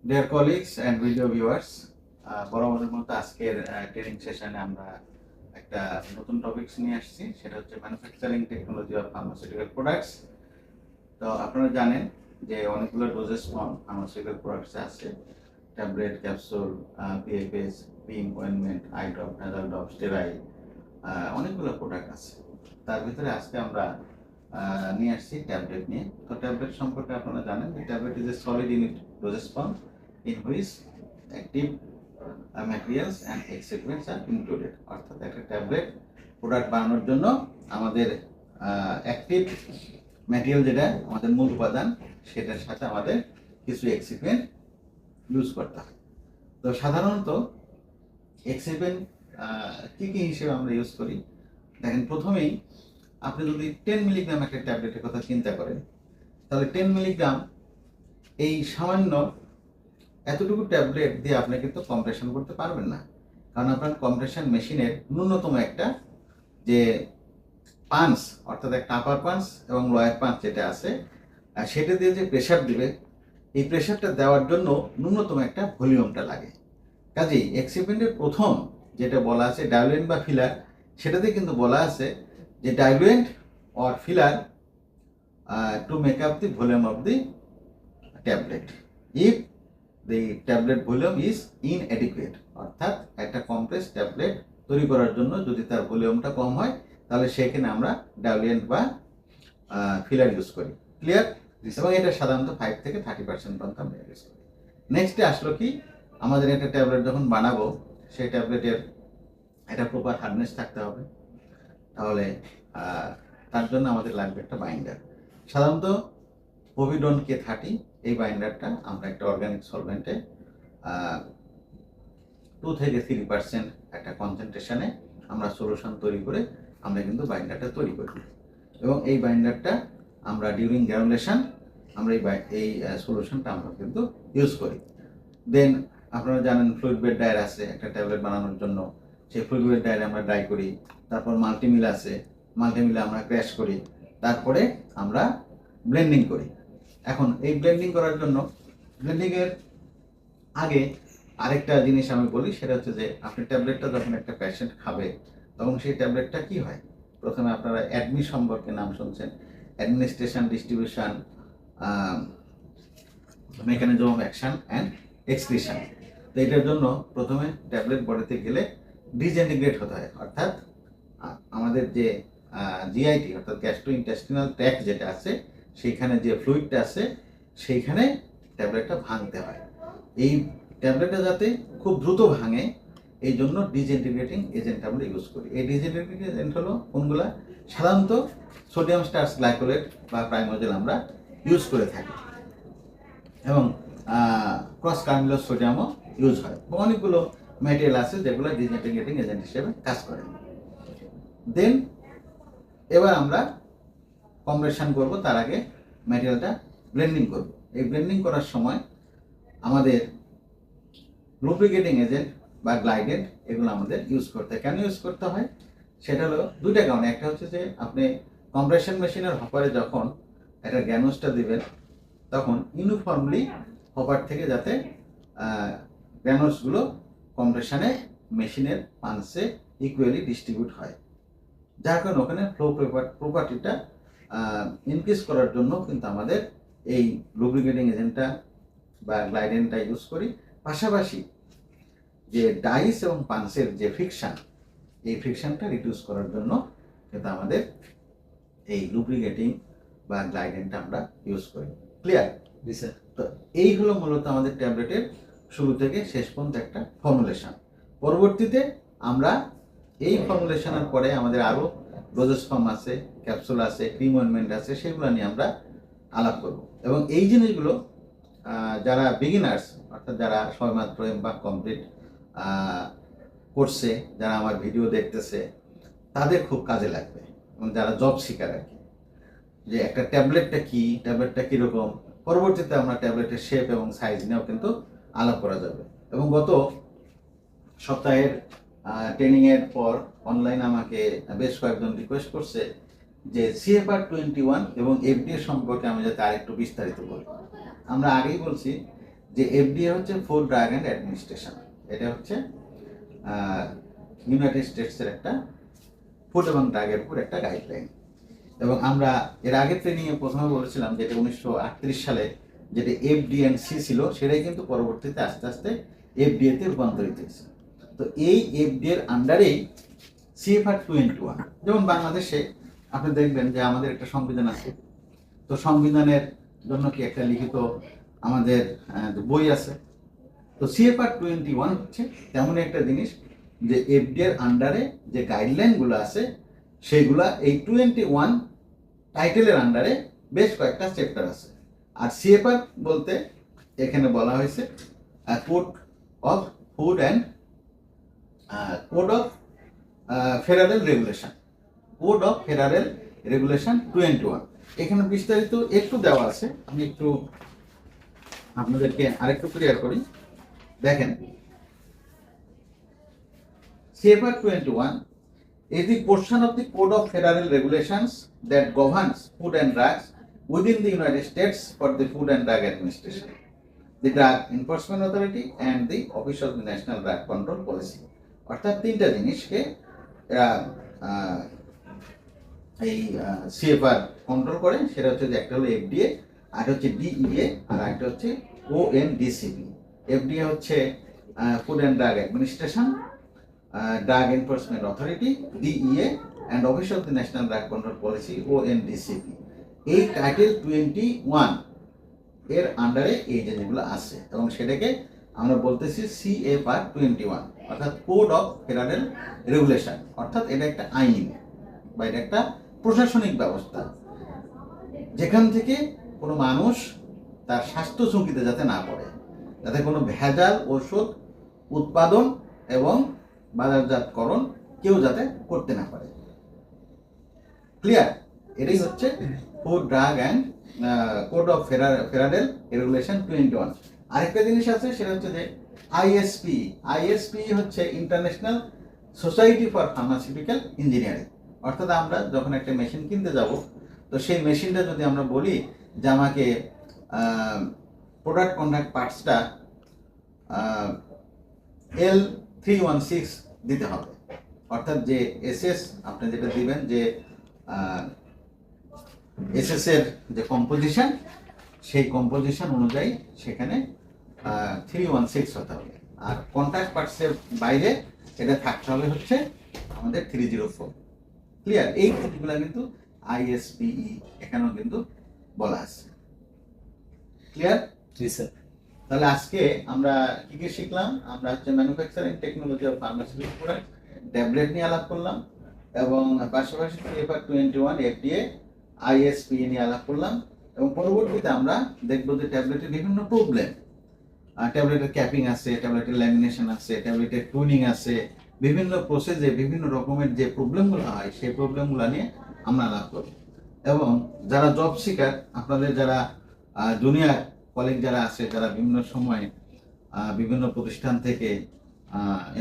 Deer colleagues and video viewers, বরাবরের মতো আজকের ট্রেনিং সেশনে আমরা একটা নতুন টপিকস নিয়ে আসছি। সেটা হচ্ছে manufacturing technology of pharmaceutical products. তো আপনারা জানেন যে অনেকগুলো ডোজেস ফর্ম ফার্মাসিউটিক্যাল প্রোডাক্টস আছে। Tablet, capsule, PFS, cream, ointment, eye drop, nasal drop, sterile, অনেকগুলো প্রোডাক্ট আছে। তার ভিতরে আজকে আমরা নিয়ে আসছি ট্যাবলেট নিয়ে। তো ট্যাবলেট সম্পর্কে আপনারা জানেন যে tablet is a solid unit doses form in which active materials and excipients are included। অর্থাৎ একটা ট্যাবলেট প্রোডাক্ট বানানোর জন্য আমাদের অ্যাক্টিভ ম্যাটেরিয়াল যেটা আমাদের মূল উপাদান, সেটার সাথে আমাদের কিছু এক্সিপিয়েন্ট ইউজ করতে হয়। তো সাধারণত এক্সিপিয়েন্ট কী কী হিসেবে আমরা ইউজ করি দেখেন। প্রথমেই আপনি যদি 10 মিলিগ্রাম একটা ট্যাবলেটের কথা চিন্তা করেন, তাহলে 10 মিলিগ্রাম এই সামান্য এতটুকু ট্যাবলেট দিয়ে আপনি কিন্তু কম্প্রেশন করতে পারবেন না। কারণ আপনার কম্প্রেশন মেশিনের ন্যূনতম একটা যে পাঞ্চ, অর্থাৎ একটা আপার পাঞ্চ এবং লোয়ার পাঞ্চ যেটা আছে, সেটা দিয়ে যে প্রেশার দিবে, এই প্রেশারটা দেওয়ার জন্য ন্যূনতম একটা ভলিউমটা লাগে। কাজেই এক্সিপিয়েন্টের প্রথম যেটা বলা আছে ডাইলুয়েন্ট বা ফিলার, সেটাতে কিন্তু বলা আছে যে diluent or filler to make up the volume of the tablet if the tablet volume is inadequate। অর্থাৎ একটা কমপ্রেস ট্যাবলেট তৈরি করার জন্য যদি তার ভলিউমটা কম হয়, তাহলে সেখানে আমরা ডাইলুয়েন্ট বা ফিলার ইউজ করি। ক্লিয়ার? এবং এটা সাধারণত 5 থেকে 30% পর্যন্ত আমরা ইউজ করি। নেক্সটে আসলো কি, আমাদের একটা ট্যাবলেট যখন বানাবো, সেই ট্যাবলেটের একটা প্রপার হার্ডনেস থাকতে হবে। তাহলে তার জন্য আমাদের লাগবে একটা বাইন্ডার। সাধারণত পোভিডন K30 এই বাইন্ডারটা আমরা একটা অর্গানিক সলভেন্টে 2 থেকে 3% একটা কনসেন্ট্রেশনে আমরা সলিউশন তৈরি করে আমরা কিন্তু বাইন্ডারটা তৈরি করি। এবং এই বাইন্ডারটা আমরা ডিউরিং গ্রানুলেশন আমরা এই সলিউশনটা আমরা কিন্তু ইউজ করি। দেন আপনারা জানেন ফ্লুইড বেড ডায়ার আছে একটা ট্যাবলেট বানানোর জন্য, সেই ফ্লুইড বেড ডায়ারে আমরা ড্রাই করি। তারপর মাল্টিমিল আছে, মাল্টিমিলে আমরা ক্র্যাশ করি, তারপরে আমরা ব্লেন্ডিং করি। এখন এই ব্লেন্ডিং করার জন্য, ব্লেন্ডিংয়ের আগে আরেকটা জিনিস আমি বলি, সেটা হচ্ছে যে আপনি ট্যাবলেটটা যখন একটা পেশেন্ট খাবে, তখন সেই ট্যাবলেটটা কি হয়, প্রথমে আপনারা অ্যাডমি সম্পর্কে নাম শুনছেন, administration, distribution, mechanism of action and excretion. তো এটার জন্য প্রথমে ট্যাবলেট বডিতে গেলে ডিজেন্টিগ্রেট হতে হয়। অর্থাৎ আমাদের যে জিআইটি অর্থাৎ গ্যাস্ট্রো ইন্টেস্টিনাল ট্র্যাক্ট যেটা আছে, সেইখানে যে ফ্লুইডটা আছে সেইখানে ট্যাবলেটটা ভাঙতে হয়। এই ট্যাবলেটটা যাতে খুব দ্রুত ভাঙে, এই জন্য ডিজেন্টিগ্রেটিং এজেন্ট আমরা ইউজ করি। এই ডিজেন্টিগ্রেটিং এজেন্ট হলো কোনগুলা, সাধারণত সোডিয়াম স্টার্চ গ্লাইকোলেট বা প্রাইমোজেল আমরা ইউজ করে থাকি, এবং ক্রস কার্নিলস সোডিয়ামও ইউজ হয়। অনেকগুলো ম্যাটেরিয়াল আছে যেগুলো ডিজেন্টিগ্রেটিং এজেন্ট হিসেবে কাজ করে। দেন এবার আমরা কম্প্রেশন করব, তার আগে ম্যাটেরিয়ালটা ব্লেন্ডিং করব। এই ব্লেন্ডিং করার সময় আমাদের লুব্রিকেটিং এজেন্ট বা গ্লাইডেন্ট এগুলো আমাদের ইউজ করতে হয়। কেন ইউজ করতে হয় সেটা হলো দুইটা কারণে। একটা হচ্ছে যে আপনি কম্প্রেশন মেশিনের হপারে যখন একটা গ্যানোসটা দিবেন, তখন ইউনিফর্মলি হপার থেকে যাতে গ্যানোসগুলো কম্প্রেশনে মেশিনের পাঞ্চে ইকুয়ালি ডিস্ট্রিবিউট হয়, যার কারণে ওখানে ফ্লো প্রপার্টিটা ইনক্রিজ করার জন্য কিন্তু আমাদের এই লুব্রিকেটিং এজেন্টটা বা গ্লাইডেন্টটা ইউজ করি। পাশাপাশি যে ডাইস এবং পাঞ্চের যে ফ্রিকশন, এই ফ্রিকশনটা রিডিউস করার জন্য কিন্তু আমাদের এই লুব্রিকেটিং বা গ্লাইডেন্টটা আমরা ইউজ করি। ক্লিয়ার? জি স্যার। তো এই হলো মূলত আমাদের ট্যাবলেটের শুরু থেকে শেষ পর্যন্ত একটা ফর্মুলেশন। পরবর্তীতে আমরা এই ফর্মুলেশনের পরে আমাদের আরও ডোজেস ফর্ম আছে, ক্যাপসুল আছে, ক্রিম অয়েনমেন্ট আছে, সেগুলো নিয়ে আমরা আলাপ করব। এবং এই জিনিসগুলো যারা বিগিনার্স, অর্থাৎ যারা সবেমাত্র এমবাক কমপ্লিট করছে, যারা আমার ভিডিও দেখতেছে, তাদের খুব কাজে লাগবে। এবং যারা জব শিকার আর কি, যে একটা ট্যাবলেটটা কি, ট্যাবলেটটা কীরকম, পরবর্তীতে আমরা ট্যাবলেটের শেপ এবং সাইজ নিয়েও কিন্তু আলাপ করা যাবে। এবং গত সপ্তাহের ট্রেনিংয়ের পর অনলাইন আমাকে বেশ কয়েকজন রিকোয়েস্ট করছে যে CFR 21 এবং FDA সম্পর্কে আমি যাতে আরেকটু বিস্তারিত বলি। আমরা আগেই বলছি যে এফডিএ হচ্ছে ফুড ড্রাগ অ্যান্ড অ্যাডমিনিস্ট্রেশন, এটা হচ্ছে ইউনাইটেড স্টেটসের একটা ফুড এবং ড্রাগের উপর একটা গাইডলাইন। এবং আমরা এর আগের ট্রেনিংয়ে প্রথমে বলেছিলাম যেটা 1938 সালে যেটা এফডিএনসি ছিল, সেটাই কিন্তু পরবর্তীতে আস্তে আস্তে এফডিএতে রূপান্তরিত হয়েছে। তো এই এফডিএর আন্ডারেই CFR 21, যেমন বাংলাদেশে আপনি দেখবেন যে আমাদের একটা সংবিধান আছে, তো সংবিধানের জন্য কি একটা লিখিত আমাদের বই আছে। তো CFR 21 হচ্ছে তেমন একটা জিনিস যে এফডিএর আন্ডারে যে গাইডলাইনগুলো আছে সেইগুলা এই 21 টাইটেলের আন্ডারে বেশ কয়েকটা চ্যাপ্টার আছে। আর CFR বলতে এখানে বলা হয়েছে code of food and code of federal regulation, code of federal regulation 21। এখানে বিস্তারিত একটু দেওয়া আছে, আমি একটু আপনাদেরকে আরেকটু ক্লিয়ার করি। দেখেন, CFR 21 is the portion of the Code of Federal Regulations that governs food and drugs within the United States for the Food and Drug Administration, the Drug Enforcement Authority and the Office of the National Drug Control Policy। অর্থাৎ তিনটা জিনিসকে এই CFR control করে, সেটা হচ্ছে যে একটা হলো FDA, আর হচ্ছে DEA, আর একটা হচ্ছে ONDCP। FDA হচ্ছে food and drug administration, drug enforcement authority DEA, and office of the national drug control policy ONDCP। এই টাইটেল 21 এর আন্ডারে এই জিনিসগুলো আছে, এবং সেটাকে আমরা বলতেছি CFR 21, অর্থাৎ কোড অফ ফেডারেল রেগুলেশন। অর্থাৎ এটা একটা আইন বা এটা একটা প্রশাসনিক ব্যবস্থা, যেখান থেকে কোনো মানুষ তার স্বাস্থ্য ঝুঁকিতে যাতে না পড়ে, যাতে কোনো ভেজাল ওষুধ উৎপাদন এবং বাজারজাতকরণ কেউ যাতে করতে না পারে। ক্লিয়ার? এটাই হচ্ছে food drug and code of federal regulation 21। আরেকটা জিনিস আছে, সেটা হচ্ছে যে ISP হচ্ছে international society for pharmaceutical engineering. অর্থাৎ আমরা যখন একটা মেশিন কিনতে যাব, তো সেই মেশিনটা যদি আমরা বলি যে আমাকে প্রোডাক্ট কন্ট্যাক্ট পার্টসটা L316 দিতে হবে, অর্থাৎ যে SS আপনি যেটা দিবেন, যে SS এর যে কম্পোজিশন, সেই কম্পোজিশন অনুযায়ী সেখানে 316 হতে হবে। আর কন্ট্যাক্ট পার্টসের বাইরে এটা থাকতে হবে হচ্ছে আমাদের 304। ক্লিয়ার? এই জিনিসগুলো কিন্তু ISPE এখানেও কিন্তু বলা আছে। ক্লিয়ার? জি স্যার। তাহলে আজকে আমরা কি কি শিখলাম? আমরা হচ্ছে manufacturing technology of pharmaceutical product, tablet নিয়ে আলাপ করলাম, এবং পাশাপাশি CFR 21, FDA, ISPE নিয়ে আলাপ করলাম, এবং পরবর্তীতে আমরা দেখবো যে ট্যাবলেটের বিভিন্ন প্রবলেম, ট্যাবলেটের ক্যাপিং আছে, ট্যাবলেটের ল্যামিনেশন আছে, ট্যাবলেটের টুনিং আছে, বিভিন্ন প্রসেসে বিভিন্ন রকমের যে প্রবলেমগুলো হয় সেই প্রবলেমগুলো নিয়ে আমরা আলাপ করব। এবং যারা জব সিকার, আপনাদের যারা জুনিয়র কলিগ যারা আছে, যারা বিভিন্ন সময় বিভিন্ন প্রতিষ্ঠান থেকে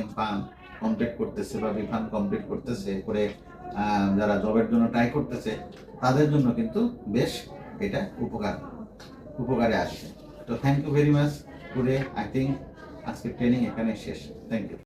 এমফার্ম কমপ্লিট করতেছে বা বিফার্ম কমপ্লিট করতেছে করে যারা জবের জন্য ট্রাই করতেছে, তাদের জন্য কিন্তু বেশ এটা উপকারে আসছে। তো thank you very much today. I think আজকের ট্রেনিং এখানে শেষ। Thank you.